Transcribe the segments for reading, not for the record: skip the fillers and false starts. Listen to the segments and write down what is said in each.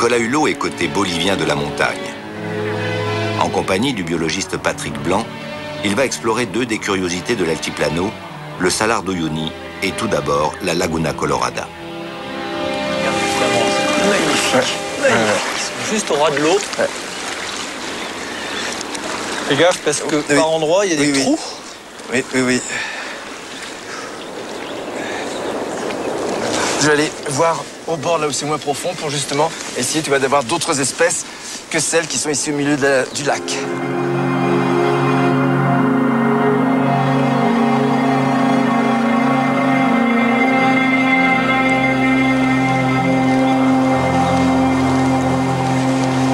Nicolas Hulot est côté bolivien de la montagne. En compagnie du biologiste Patrick Blanc, il va explorer deux des curiosités de l'altiplano, le Salar d'Uyuni et tout d'abord la Laguna Colorada. Magnifique. Ils sont juste au ras de l'autre. Fais gaffe parce que par endroits, il y a des trous. Oui. Je vais aller voir au bord là où c'est moins profond pour justement essayer d'avoir d'autres espèces que celles qui sont ici au milieu du lac.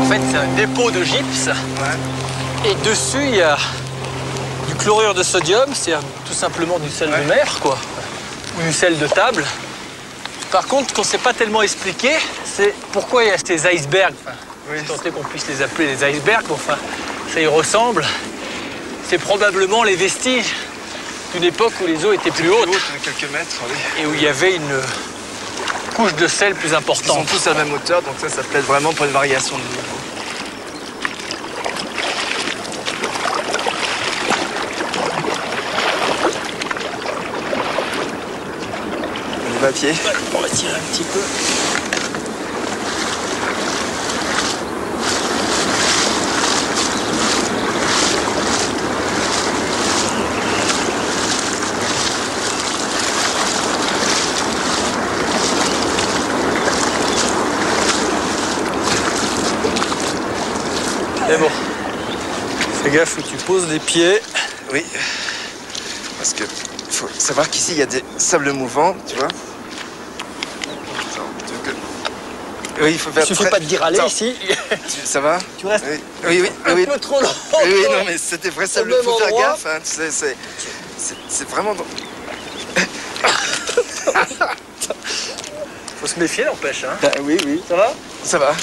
En fait, c'est un dépôt de gypse. Et dessus, il y a du chlorure de sodium, c'est tout simplement du sel de mer, quoi. Ou du sel de table. Par contre, ce qu'on ne sait pas tellement expliquer, c'est pourquoi il y a ces icebergs. Enfin, tant est qu'on puisse les appeler des icebergs, enfin, ça y ressemble. C'est probablement les vestiges d'une époque où les eaux étaient plus hautes. Quelques mètres, et où il y avait une couche de sel plus importante. Ils sont tous à la même hauteur, donc ça plaide vraiment pour une variation de niveau. À pied. On va tirer un petit peu. Mais bon, fais gaffe où tu poses les pieds. Oui, parce que faut savoir qu'ici il y a des sables mouvants, tu vois. Oui, il faut faire. Il suffit pas de dire aller ici. Ça va? Tu restes oui. un peu trop longtemps. Oui, non, mais c'est des vrais sables. Il faut faire gaffe. Hein. C'est vraiment. Faut se méfier, n'empêche. Hein. Ah, oui. Ça va? Ça va.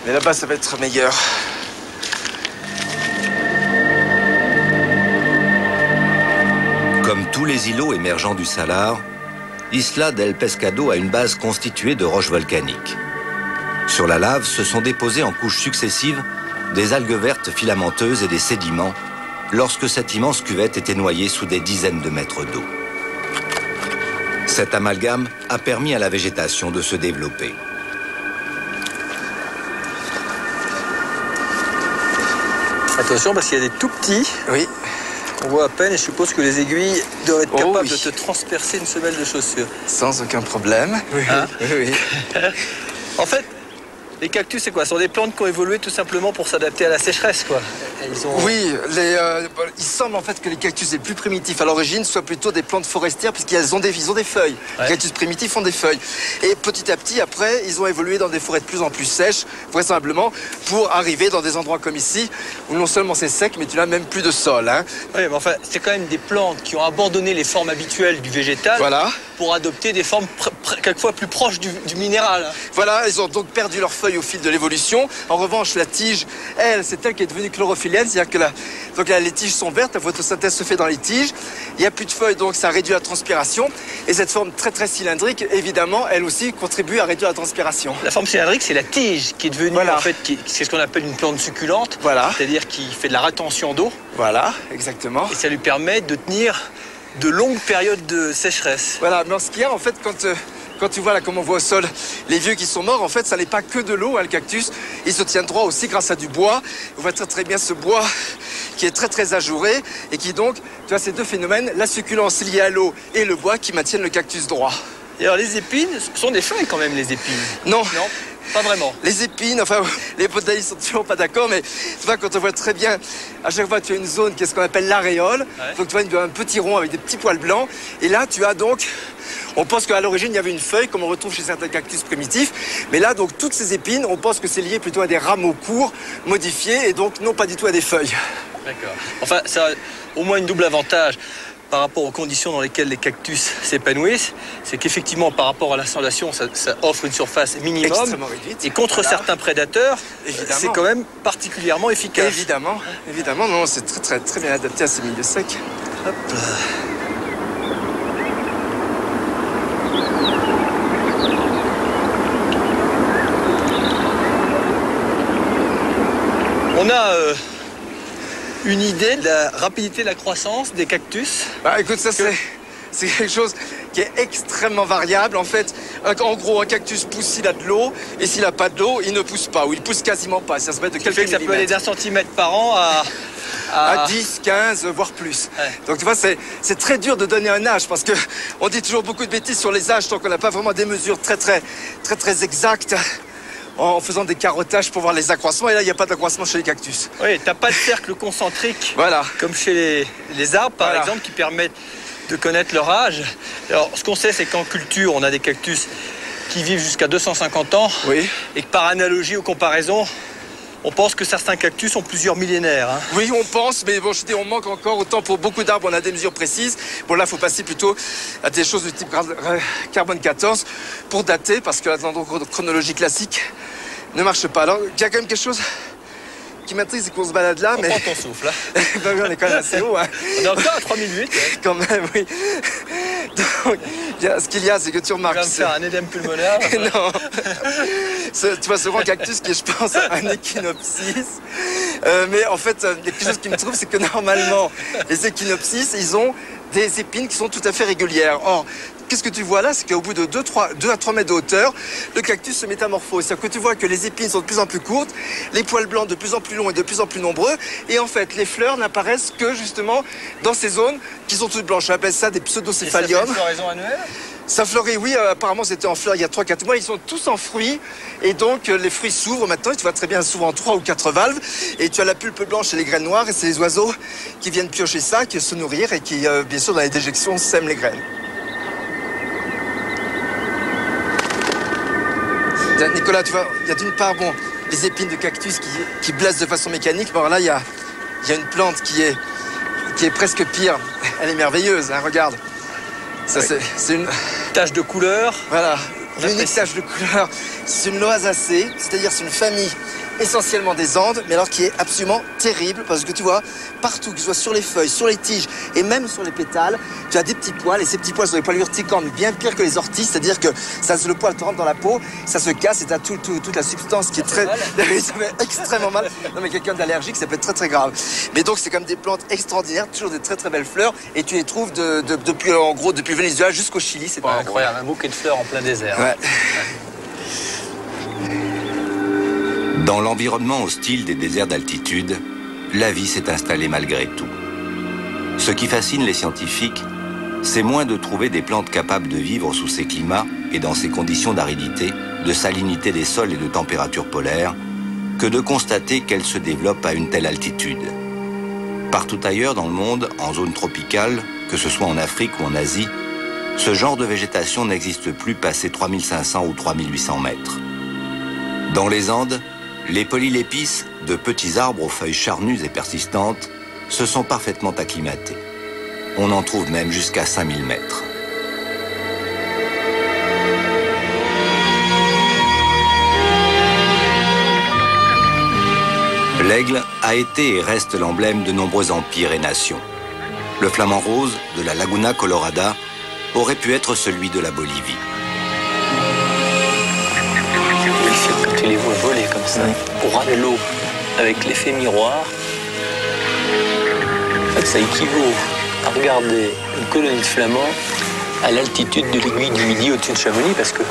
Mais là-bas, ça va être meilleur. Comme tous les îlots émergents du Salar, Isla del Pescado a une base constituée de roches volcaniques. Sur la lave se sont déposées en couches successives des algues vertes filamenteuses et des sédiments lorsque cette immense cuvette était noyée sous des dizaines de mètres d'eau. Cet amalgame a permis à la végétation de se développer. Attention parce qu'il y a des tout petits. Oui. On voit à peine et je suppose que les aiguilles doivent être capables de te transpercer une semelle de chaussure. Sans aucun problème. Hein? Oui. En fait, les cactus, c'est quoi? Ce sont des plantes qui ont évolué tout simplement pour s'adapter à la sécheresse, quoi. Oui, il semble en fait que les cactus les plus primitifs à l'origine soient plutôt des plantes forestières puisqu'ils ont des feuilles. Les cactus primitifs ont des feuilles. Et petit à petit, après, ils ont évolué dans des forêts de plus en plus sèches, vraisemblablement, pour arriver dans des endroits comme ici, où non seulement c'est sec, mais tu n'as même plus de sol. Hein. Oui, mais enfin, c'est quand même des plantes qui ont abandonné les formes habituelles du végétal pour adopter des formes quelquefois plus proches du minéral. Voilà, ils ont donc perdu leurs feuilles au fil de l'évolution. En revanche, la tige, elle, c'est elle qui est devenue chlorophyllène, c'est-à-dire que donc là, les tiges sont vertes, la photosynthèse se fait dans les tiges. Il n'y a plus de feuilles, donc ça réduit la transpiration. Et cette forme très très cylindrique, évidemment, elle aussi contribue à réduire la transpiration. La forme cylindrique, c'est la tige qui est devenue, en fait, c'est ce qu'on appelle une plante succulente. Voilà. C'est-à-dire qui fait de la rétention d'eau. Voilà, exactement. Et ça lui permet de tenir de longues périodes de sécheresse. Voilà, mais ce qu'il y a, en fait, quand tu vois là, comme on voit au sol, les vieux qui sont morts, en fait, ça n'est pas que de l'eau, hein, le cactus. Il se tient droit aussi grâce à du bois. On voit très très bien ce bois qui est très très ajouré et qui donc, tu vois, ces deux phénomènes, la succulence liée à l'eau et le bois qui maintiennent le cactus droit. Et alors les épines, ce sont des feuilles quand même, les épines? Non. Non, pas vraiment. Les épines, enfin, les botanistes sont toujours pas d'accord, mais tu vois, quand on voit très bien, à chaque fois, tu as une zone qui est ce qu'on appelle l'aréole. Donc, tu vois, un petit rond avec des petits poils blancs. Et là, tu as donc, on pense qu'à l'origine, il y avait une feuille, comme on retrouve chez certains cactus primitifs. Mais là, donc, toutes ces épines, on pense que c'est lié plutôt à des rameaux courts, modifiés, et donc, non pas du tout à des feuilles. D'accord. Enfin, ça a au moins une double avantage par rapport aux conditions dans lesquelles les cactus s'épanouissent, c'est qu'effectivement, par rapport à l'insolation, ça offre une surface minimum. Extrêmement réduite. Et contre certains prédateurs, c'est quand même particulièrement efficace. Évidemment, non, c'est très, très, très bien adapté à ces milieux secs. Hop. On a une idée de la rapidité de la croissance des cactus? Bah écoute, ça c'est quelque chose qui est extrêmement variable. En fait, en gros, un cactus pousse s'il a de l'eau, et s'il n'a pas de l'eau, il ne pousse pas, ou il pousse quasiment pas. Ça se met de quelques millimètres. Ça peut aller d'1 centimètre par an à 10, 15, voire plus. Ouais. Donc tu vois, c'est très dur de donner un âge, parce qu'on dit toujours beaucoup de bêtises sur les âges tant qu'on n'a pas vraiment des mesures très exactes en faisant des carottages pour voir les accroissements. Et là, il n'y a pas d'accroissement chez les cactus. Oui, tu n'as pas de cercle concentrique, voilà, comme chez les arbres, par exemple, qui permettent de connaître leur âge. Alors, ce qu'on sait, c'est qu'en culture, on a des cactus qui vivent jusqu'à 250 ans. Oui. Et que par analogie ou comparaison, on pense que certains cactus ont plusieurs millénaires. Hein. Oui, on pense, mais bon, je dis, on manque encore. Autant pour beaucoup d'arbres, on a des mesures précises. Bon, là, il faut passer plutôt à des choses de type carbone 14 pour dater, parce que l'ordre chronologie classique ne marche pas. Alors, il y a quand même quelque chose qui m'intrigue, c'est qu'on se balade là, on prend ton souffle, hein. Ben oui, on est quand même assez haut, hein. On est encore à 3008. Ouais. Quand même, oui. Donc, ce qu'il y a, c'est que tu remarques... Tu vas me faire un édème pulmonaire. Non. Tu vois, ce grand cactus qui est, je pense, un échinopsis. Mais en fait, il y a quelque chose qui me trouve, c'est que normalement, les échinopsis, ils ont des épines qui sont tout à fait régulières. Or, qu'est-ce que tu vois là? C'est qu'au bout de 2 à 3 mètres de hauteur, le cactus se métamorphose. C'est-à-dire que tu vois que les épines sont de plus en plus courtes, les poils blancs de plus en plus longs et de plus en plus nombreux. Et en fait, les fleurs n'apparaissent que justement dans ces zones qui sont toutes blanches. J'appelle ça des pseudocéphaliums. Et ça fait une floraison annuelle? Ça fleurit, oui. Apparemment, c'était en fleurs il y a 3-4 mois. Ils sont tous en fruits. Et donc, les fruits s'ouvrent maintenant. Et tu vois très bien, souvent 3 ou 4 valves. Et tu as la pulpe blanche et les graines noires. Et c'est les oiseaux qui viennent piocher ça, qui se nourrir et qui, bien sûr, dans les déjections, sèment les graines. Nicolas, tu vois, il y a d'une part, bon, les épines de cactus qui blessent de façon mécanique. Bon, alors là, il y a une plante qui est presque pire. Elle est merveilleuse, hein, regarde. Ça, oui. C'est une tache de couleur. Voilà, l'unique tache de couleur. C'est une loasacée, c'est-à-dire c'est une famille essentiellement des Andes, mais alors qui est absolument terrible, parce que tu vois, partout, que ce soit sur les feuilles, sur les tiges et même sur les pétales, tu as des petits poils, et ces petits poils sont des poils urticants, mais bien pire que les orties, c'est-à-dire que le poil te rentre dans la peau, ça se casse et tu as toute la substance qui est très... Ça fait extrêmement mal. Non, mais quelqu'un d'allergique, ça peut être très grave. Mais donc, c'est comme des plantes extraordinaires, toujours des très belles fleurs, et tu les trouves depuis le Venezuela jusqu'au Chili. C'est incroyable, un bouquet de fleurs en plein désert. Ouais. Dans l'environnement hostile des déserts d'altitude, la vie s'est installée malgré tout. Ce qui fascine les scientifiques, c'est moins de trouver des plantes capables de vivre sous ces climats et dans ces conditions d'aridité, de salinité des sols et de température polaire, que de constater qu'elles se développent à une telle altitude. Partout ailleurs dans le monde, en zone tropicale, que ce soit en Afrique ou en Asie, ce genre de végétation n'existe plus passé 3500 ou 3800 mètres. Dans les Andes, les polylépices, de petits arbres aux feuilles charnues et persistantes, se sont parfaitement acclimatés. On en trouve même jusqu'à 5000 mètres. L'aigle a été et reste l'emblème de nombreux empires et nations. Le flamant rose de la Laguna Colorada aurait pu être celui de la Bolivie. Tu les vois voler comme ça, au ras de l'eau, avec l'effet miroir. En fait, ça équivaut à regarder une colonie de flamands à l'altitude de l'aiguille du Midi au-dessus de Chamonix, parce que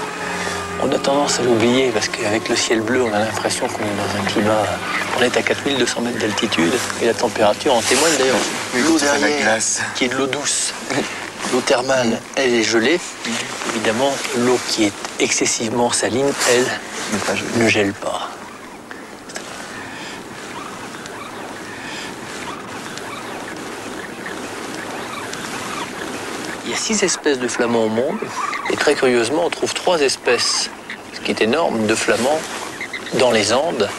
on a tendance à l'oublier, parce qu'avec le ciel bleu, on a l'impression qu'on est dans un climat... On est à 4200 mètres d'altitude, et la température en témoigne d'ailleurs. L'eau derrière, qui est de l'eau douce. L'eau thermale, elle est gelée. Évidemment, l'eau qui est excessivement saline, elle, ne gèle pas. Il y a 6 espèces de flamands au monde, et très curieusement, on trouve 3 espèces, ce qui est énorme, de flamands dans les Andes.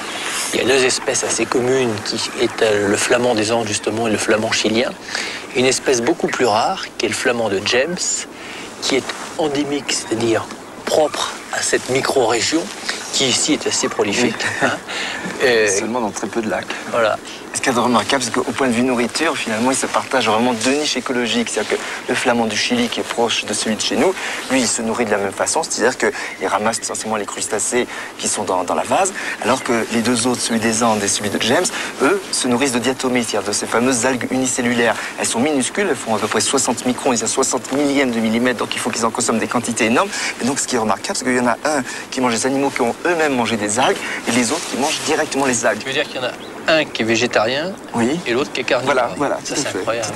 Il y a 2 espèces assez communes, qui est le flamand des Andes, justement, et le flamand chilien. Une espèce beaucoup plus rare, qui est le flamand de James, qui est endémique, c'est-à-dire propre à cette micro-région, qui ici est assez prolifique. Oui. Hein. Seulement dans très peu de lacs. Voilà. Ce qu'il y a de remarquable, c'est qu'au point de vue nourriture, finalement, ils se partagent vraiment deux niches écologiques. C'est-à-dire que le flamand du Chili, qui est proche de celui de chez nous, lui, il se nourrit de la même façon. C'est-à-dire qu'il ramasse essentiellement les crustacés qui sont dans la vase, alors que les deux autres, celui des Andes et celui de James, eux, se nourrissent de diatomées, c'est-à-dire de ces fameuses algues unicellulaires. Elles sont minuscules, elles font à peu près 60 microns, ils ont 60 millièmes de millimètre, donc il faut qu'ils en consomment des quantités énormes. Et donc, ce qui est remarquable, c'est qu'il y en a un qui mange des animaux qui ont eux-mêmes mangé des algues, et les autres qui mangent directement les algues. Tu veux dire qu'il y en a un qui est végétarien, oui, et l'autre qui est carnivore. Voilà, ça c'est incroyable.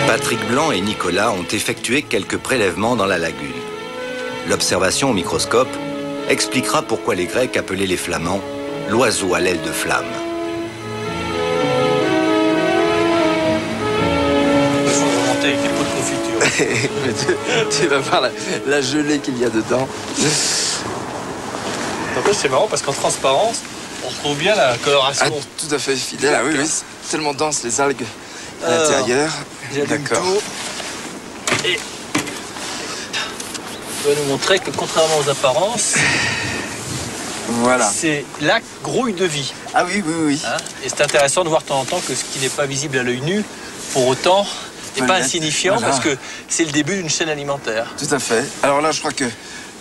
Patrick Blanc et Nicolas ont effectué quelques prélèvements dans la lagune. L'observation au microscope expliquera pourquoi les Grecs appelaient les Flamands l'oiseau à l'aile de flamme. Avec des pots de confiture. tu vas voir la gelée qu'il y a dedans. En plus, c'est marrant parce qu'en transparence, on retrouve bien la coloration. Ah, tout à fait fidèle. Ah, oui, oui, c'est tellement dense les algues à l'intérieur. D'accord. Et on va nous montrer que contrairement aux apparences, voilà, ces lacs grouillent de vie. Ah oui, oui, oui. Hein, et c'est intéressant de voir de temps en temps que ce qui n'est pas visible à l'œil nu, pour autant, n'est pas insignifiant, voilà, parce que c'est le début d'une chaîne alimentaire. Tout à fait. Alors là, je crois que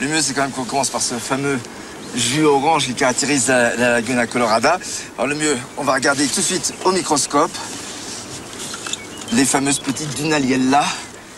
le mieux, c'est quand même qu'on commence par ce fameux jus orange qui caractérise la Laguna Colorada. Alors le mieux, on va regarder tout de suite au microscope les fameuses petites dunaliella.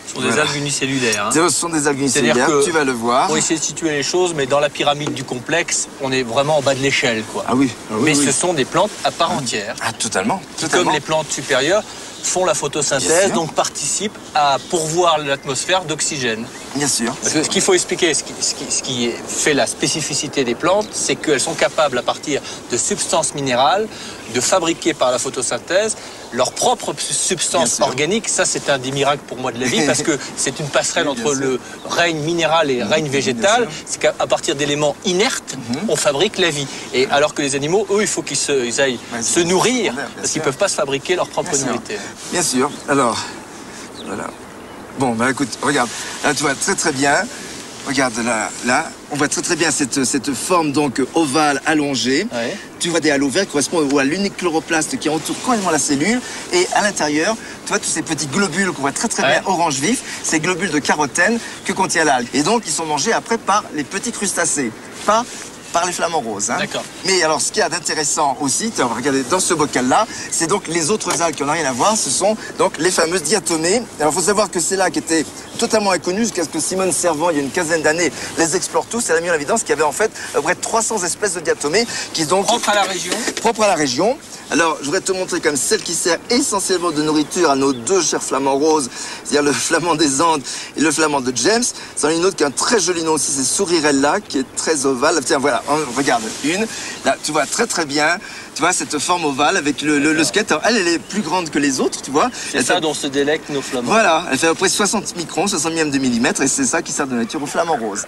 Ce sont des algues unicellulaires. Hein. Ce sont des algues unicellulaires, tu vas le voir. On essaie de situer les choses, mais dans la pyramide du complexe, on est vraiment en bas de l'échelle, quoi. Ah oui, mais ce sont des plantes à part entière. Ah, totalement. Comme les plantes supérieures font la photosynthèse, donc participent à pourvoir l'atmosphère d'oxygène. Bien sûr. Parce que ce qu'il faut expliquer, ce qui fait la spécificité des plantes, c'est qu'elles sont capables, à partir de substances minérales, de fabriquer par la photosynthèse leur propre substance organique. Ça, c'est un des miracles pour moi de la vie, parce que c'est une passerelle entre le règne minéral et le règne végétal. C'est qu'à partir d'éléments inertes, on fabrique la vie. Et alors que les animaux, eux, il faut qu'ils aillent se nourrir, parce qu'ils ne peuvent pas se fabriquer leur propre nourriture. Bien sûr. Alors, voilà. Bon, bah écoute, regarde. Là, tu vois très très bien. Regarde là, on voit très très bien cette forme donc ovale allongée. Ouais. Tu vois des halos verts qui correspondent à l'unique chloroplaste qui entoure complètement la cellule. Et à l'intérieur, tu vois tous ces petits globules qu'on voit très très bien orange vif, ces globules de carotène que contient l'algue. Et donc, ils sont mangés après par les petits crustacés, pas par les flamants roses. Hein. D'accord. Mais alors, ce qu'il y a d'intéressant aussi, on va regarder dans ce bocal-là, c'est donc les autres algues qui n'ont rien à voir, ce sont donc les fameuses diatomées. Alors, il faut savoir que ces lacs étaient totalement inconnus jusqu'à ce que Simone Servan, il y a une quinzaine d'années, les explore tous. Elle a mis en évidence qu'il y avait en fait près de 300 espèces de diatomées qui donc... Propres à la région. Propres à la région. Alors, je voudrais te montrer comme celle qui sert essentiellement de nourriture à nos deux chers flamands roses, c'est-à-dire le flamand des Andes et le flamand de James. C'en est une autre qui a un très joli nom aussi, c'est Sourirella, qui est très ovale. Tiens, voilà, regarde, une. Là, tu vois très très bien, tu vois cette forme ovale avec le squelette. Alors, elle est plus grande que les autres, tu vois. C'est ça dont se délectent nos flamands. Voilà, elle fait à peu près 60 microns, 60 millièmes de millimètre, et c'est ça qui sert de nature au flamand rose.